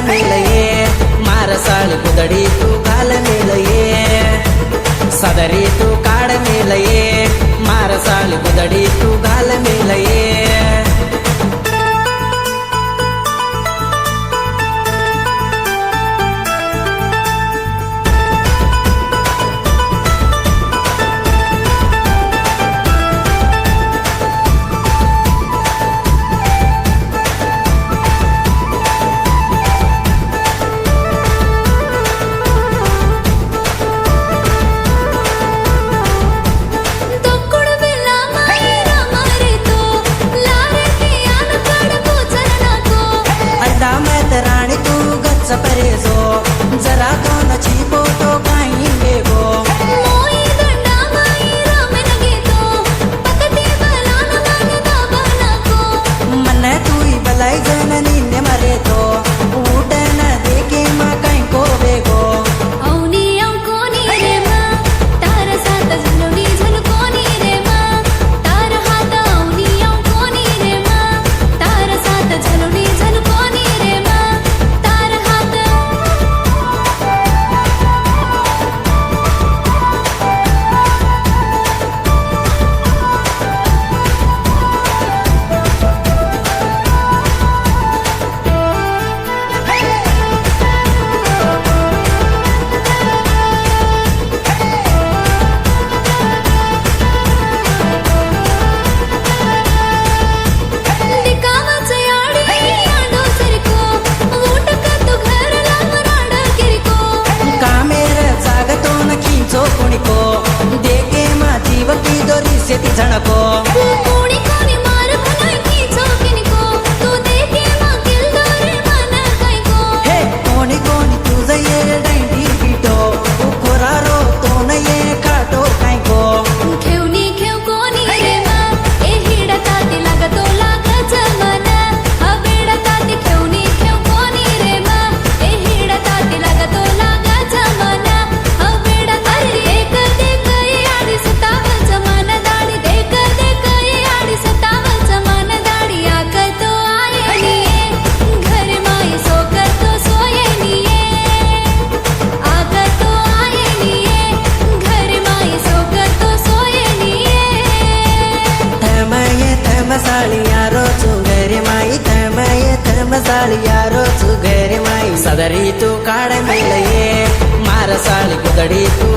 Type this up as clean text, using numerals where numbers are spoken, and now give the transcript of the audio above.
mail ये मारसाळ गुदडी तू घाल mail ये सदरी तू काढ मेल ये मारसाळ गुदडी तू घाल मेल ये परेजो जरा कोणाची फोटो काही बेगो मोई दंडा माई रामन घेतो पकते मला मन दाबा नको मन तुई बलाई जननी ने मरे तो उठन देखे मा काही को बेगो औनी कोणी रे मा तार सात झुलनी झुलकोनी रे मा तार हात औनी कोणी रे मा तार सात झुलनी झुलकोनी रे मा तार हात दिकावाचे आडी आडो सरको उठक तू घर लांब राड किरको कामेर जागतो न खिंचो कुणिको देखे मा जीव की दोरी से ती झणको कोणी कोणी मार भलाई खिचो किनको तू देखे मा किल्दोरे मन कायको हे कोणी कोणी तुझ ये डांडी पिटो खोरारो तो न ये काटो काय को खेवनी खेव कोणी रे मा ए हिडता ती लागतो लागच मन अबेडता ती खेवनी खेव कोणी रे मा ए हिडता ती लागतो लागच मन अबेडता देख देख ये आडी सतावच मन दाडी देख देख ये आडी सतावच मन दाडी आकतो आयनी घर माई सोकतो सोयनी आकतो आयनी घर माई सोकतो सोयनी थमसाळी यारो तू घरी माई थमसाळी यारो तू घरी माई सदरी तू काढ मेल ये मारसाळ गुदडी तू